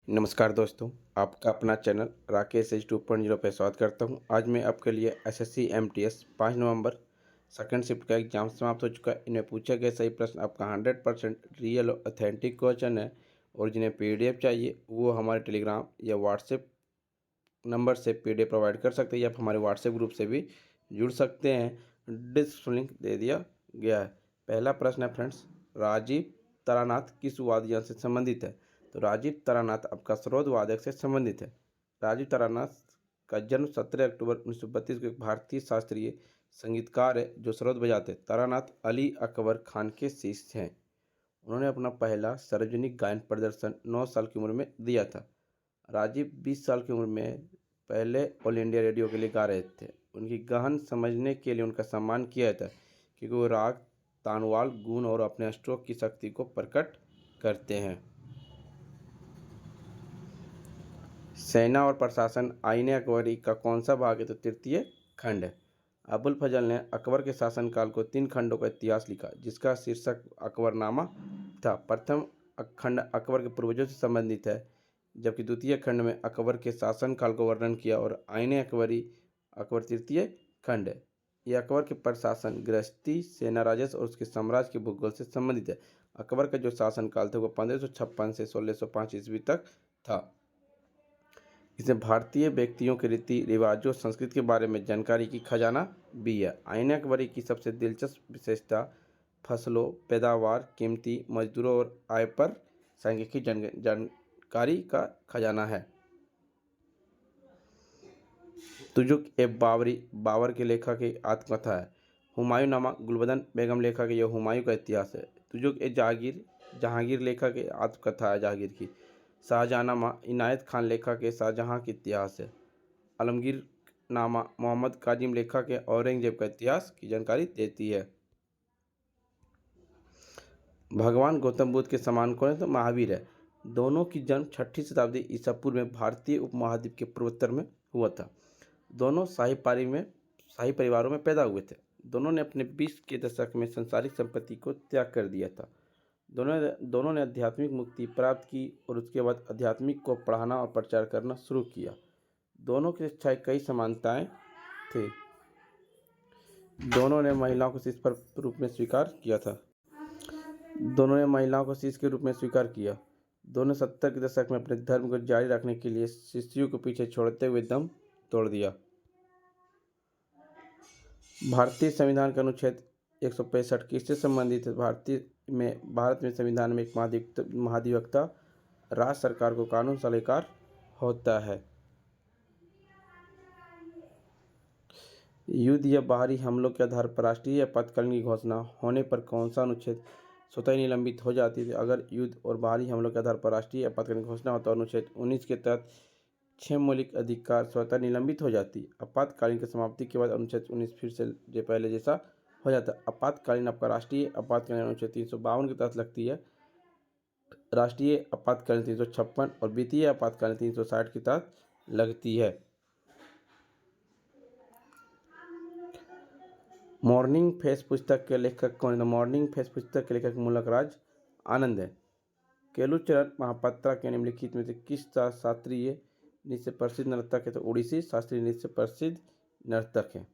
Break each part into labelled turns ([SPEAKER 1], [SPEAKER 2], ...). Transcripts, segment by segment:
[SPEAKER 1] नमस्कार दोस्तों, आपका अपना चैनल राकेश एज 2.0 पे स्वागत करता हूं। आज मैं आपके लिए एसएससी एमटीएस 5 नवंबर सेकंड शिफ्ट का एग्जाम समाप्त हो चुका है। इनमें पूछा गया सही प्रश्न आपका 100% रियल और ऑथेंटिक क्वेश्चन है और जिन्हें पीडीएफ चाहिए वो हमारे टेलीग्राम या व्हाट्सएप नंबर से पीडीएफ प्रोवाइड कर सकते हैं या आप हमारे व्हाट्सएप ग्रुप से भी जुड़ सकते हैं। डिस्क्रिप्शन लिंक दे दिया गया है। पहला प्रश्न है फ्रेंड्स, राजीव तारानाथ किस वाद्य यंत्र से संबंधित है? तो राजीव तारानाथ आपका सरोद वादक से संबंधित है। राजीव तारानाथ का जन्म 17 अक्टूबर 1932 को एक भारतीय शास्त्रीय संगीतकार है जो सरोद बजाते हैं। तारानाथ अली अकबर खान के शिष्य हैं। उन्होंने अपना पहला सार्वजनिक गायन प्रदर्शन 9 साल की उम्र में दिया था। राजीव 20 साल की उम्र में पहले ऑल इंडिया रेडियो के लिए गा रहे थे। उनकी गहन समझने के लिए उनका सम्मान किया जाता है क्योंकि वो राग, तानवाल, गुण और अपने स्ट्रोक की शक्ति को प्रकट करते हैं। सेना और प्रशासन आईने अकबरी का कौन सा भाग है? तो तृतीय खंड है। अबुल फजल ने अकबर के शासनकाल को 3 खंडों का इतिहास लिखा जिसका शीर्षक अकबरनामा था। प्रथम खंड अकबर के पूर्वजों से संबंधित है जबकि द्वितीय खंड में अकबर के शासनकाल को वर्णन किया और आईने अकबरी अकबर तृतीय खंड है। यह अकबर के प्रशासन, गृहस्थी, सेना, राजस्व और उसके साम्राज्य के भूगोल से संबंधित है। अकबर का जो शासनकाल था वो 1556 से 1605 ईस्वी तक था। इसमें भारतीय व्यक्तियों के रीति रिवाजों, संस्कृति के बारे में जानकारी की खजाना भी है। आईने अकबरी की सबसे दिलचस्प विशेषता फसलों, पैदावार, कीमती मजदूरों और आय पर सांख्यिकी जानकारी का खजाना है। तुजुक ए बाबरी बाबर के लेखक की आत्मकथा है। हुमायूं नामा गुलबदन बेगम लेखक यह हुमायूं का इतिहास है। तुजुक ए जहांगीर लेखक की आत्मकथा है जहांगीर की। शाहजहांनामा इनायत खान लेखक के शाहजहां का इतिहास है। आलमगीर नामा मोहम्मद काजिम लेखक के औरंगजेब का इतिहास की जानकारी देती है। भगवान गौतम बुद्ध के समान कौन है? तो महावीर है। दोनों की जन्म 6ठी शताब्दी ईसा पूर्व में भारतीय उपमहाद्वीप के पूर्वोत्तर में हुआ था। दोनों शाही परिवारों में पैदा हुए थे। दोनों ने अपने 20 के दशक में सांसारिक संपत्ति को त्याग कर दिया था। दोनों ने आध्यात्मिक मुक्ति प्राप्त की और उसके बाद आध्यात्मिक को पढ़ाना और प्रचार करना शुरू किया। दोनों की शिक्षाएं कई समानताएं थी। दोनों ने महिलाओं को शिष्य के रूप में स्वीकार किया था। दोनों ने महिलाओं को शिष्य के रूप में स्वीकार किया। दोनों 70 के दशक में अपने धर्म को जारी रखने के लिए शिष्यों को पीछे छोड़ते हुए दम तोड़ दिया। भारतीय संविधान का अनुच्छेद 165 किससे संबंधित है? भारत में संविधान में एक महाधिवक्ता राज्य सरकार को कानून सलाहकार होता है। युद्ध या बाहरी हमलों के आधार पर राष्ट्रीय आपातकालीन की घोषणा होने पर कौन सा अनुच्छेद स्वतः ही निलंबित हो जाती है? अगर युद्ध और बाहरी हमलों के आधार पर राष्ट्रीय आपातकालीन घोषणा हो तो अनुच्छेद 19 के तहत 6 मौलिक अधिकार स्वतः निलंबित हो जाती। आपातकालीन की समाप्ति के बाद अनुच्छेद 19 फिर से पहले जैसा हो जाता। आपातकालीन आपका राष्ट्रीय आपातकालीन अनुच्छेद 352 के तहत लगती है, राष्ट्रीय आपातकालीन 356 और वित्तीय आपातकालीन 360 के तहत लगती है। मॉर्निंग फेस पुस्तक के लेखक कौन है? मॉर्निंग फेस पुस्तक के लेखक मूलक राज आनंद है। केलुचरण महापात्रा के निम्नलिखित में से किस शास्त्रीय नृत्य से प्रसिद्ध नर्तक है? तो ओडिसी शास्त्रीय नृत्य से प्रसिद्ध नर्तक है।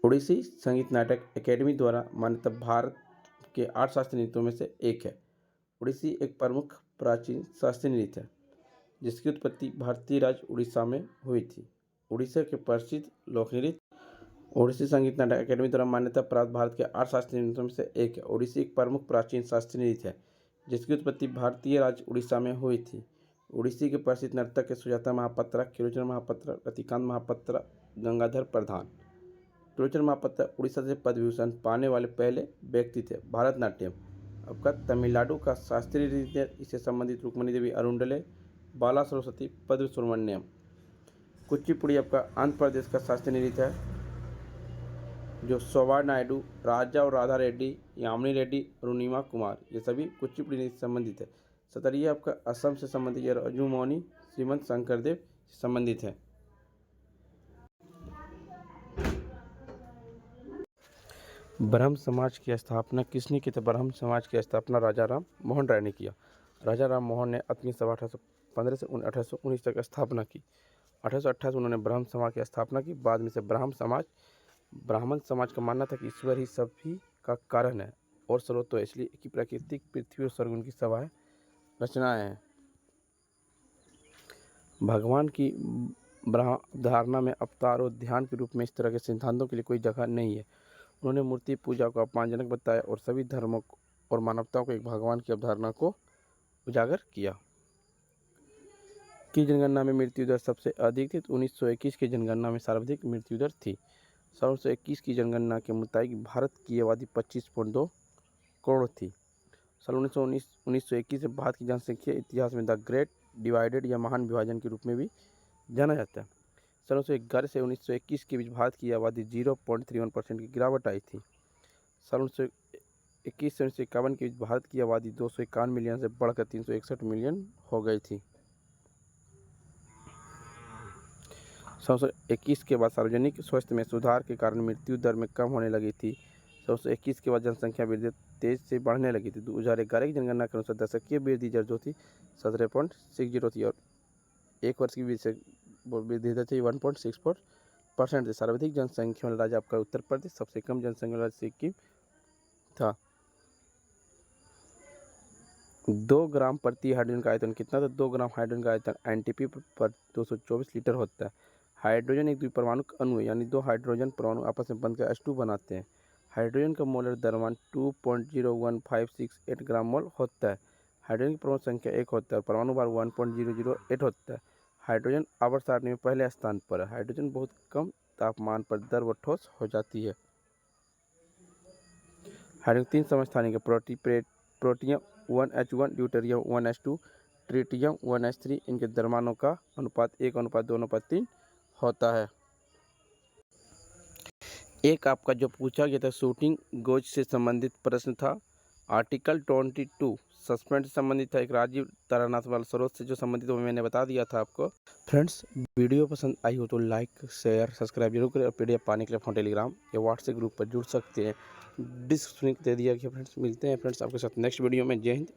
[SPEAKER 1] ओडिसी संगीत नाटक अकेडमी द्वारा मान्यता भारत के 8 शास्त्रीय नृत्यों में से एक है। ओडिसी एक प्रमुख प्राचीन शास्त्रीय नृत्य है जिसकी उत्पत्ति भारतीय राज्य उड़ीसा में हुई थी। उड़ीसा के प्रसिद्ध लोक नृत्य ओडिसी संगीत नाटक अकेडमी द्वारा मान्यता प्राप्त भारत के 8 शास्त्रीय नृत्यों में से एक है। ओडिसी एक प्रमुख प्राचीन शास्त्रीय नृत्य है जिसकी उत्पत्ति भारतीय राज्य उड़ीसा में हुई थी। ओडिसी के प्रसिद्ध नर्तक है सुजाता महापात्रा, केलुचरण महापात्रा, रतिकांत महापात्रा, गंगाधर प्रधान। केलुचरण महापात्रा उड़ीसा से पद्म विभूषण पाने वाले पहले व्यक्ति थे। भारतनाट्यम आपका तमिलनाडु का शास्त्रीय नृत्य, इससे संबंधित रुक्मिणी देवी अरुंडले, बाला सरस्वती, पद्म सुब्रमण्यम। कुचिपुड़ी आपका आंध्र प्रदेश का शास्त्रीय नृत्य है जो शोभा नायडू, राजा और राधा रेड्डी, यामिनी रेड्डी, अरुणिमा कुमार ये सभी कुचिपुड़ी नृत्य से संबंधित है। सतरिया आपका असम से संबंधित है। रजू मौनी श्रीमंत शंकरदेव से संबंधित है। ब्रह्म समाज की स्थापना किसने की? तो ब्रह्म समाज की स्थापना राजा राम मोहन राय ने किया। राजा राम मोहन ने अपनी सभा 1815 से 1819 तक स्थापना की। 1828 में उन्होंने ब्रह्म समाज की स्थापना की। बाद में से ब्राह्मण समाज का मानना था कि ईश्वर ही सभी का कारण है और सर्वोत्तम है, इसलिए कि प्राकृतिक पृथ्वी और स्वर्ग उनकी सभाएं रचनाएं हैं। भगवान की धारणा में अवतार और ध्यान के रूप में इस तरह के सिद्धांतों के लिए कोई जगह नहीं है। उन्होंने मूर्ति पूजा को अपमानजनक बताया और सभी धर्मों और मानवताओं को एक भगवान की अवधारणा को उजागर किया। की जनगणना में मृत्यु दर सबसे अधिक थी, तो 1921 की जनगणना में सर्वाधिक मृत्यु दर थी। 1921 की जनगणना के मुताबिक भारत की आबादी 25.2 करोड़ थी। साल 1921 से भारत की जनसंख्या इतिहास में द ग्रेट डिवाइडेड या महान विभाजन के रूप में भी जाना जाता है। सन 1911 से 1921 के बीच भारत की आबादी 0.31% की गिरावट आई थी। साल 1921 से 1951 के बीच भारत की आबादी 251 मिलियन से बढ़कर 361 मिलियन हो गई थी। 1921 के बाद सार्वजनिक स्वास्थ्य में सुधार के कारण मृत्यु दर में कम होने लगी थी। 1921 के बाद जनसंख्या वृद्धि तेज से बढ़ने लगी थी। 2011 की जनगणना के अनुसार दशकीय वृद्धि दर जो थी 17.60 थी और एक वर्ष की वृद्धि दर थी 1.64% थी। सर्वाधिक जनसंख्या वाला राज्य आपका उत्तर प्रदेश, सबसे कम जनसंख्या वाला सिक्किम था। 2 ग्राम प्रति हाइड्रोजन का आयतन कितना था? 2 ग्राम हाइड्रोजन का आयतन एनटीपी पर 224 लीटर होता है। हाइड्रोजन एक द्विपरमाणुक अणु है, यानी 2 हाइड्रोजन परमाणु आपस में बंधकर H2 बनाते हैं। हाइड्रोजन का मोलर द्रव्यमान 2.01568 ग्राम मोल होता है। हाइड्रोजन की परमाणु संख्या 1 होता है और परमाणु भार 1.008 होता है। हाइड्रोजन आवर्त सारणी में पहले स्थान पर है। हाइड्रोजन बहुत कम तापमान पर द्रव व ठोस हो जाती है। हाइड्रोजन 3 समस्थानिक protium 1H1, deuterium 1H2, tritium 1H3। इनके द्रव्यमानों का अनुपात 1:2:3 होता है। एक आपका जो पूछा गया था शूटिंग गोज से संबंधित प्रश्न था। आर्टिकल 22 सस्पेंड से संबंधित था। एक राजीव तारानाथ वाला स्रोत से जो संबंधित वो मैंने बता दिया था आपको। फ्रेंड्स, वीडियो पसंद आई हो तो लाइक, शेयर, सब्सक्राइब जरूर करें और PDF पाने के लिए फोन टेलीग्राम या व्हाट्सएप ग्रुप पर जुड़ सकते हैं। डिस्क्रिप्शन दे दिया गया। फ्रेंड्स, मिलते हैं फ्रेंड्स आपके साथ नेक्स्ट वीडियो में। जय हिंद।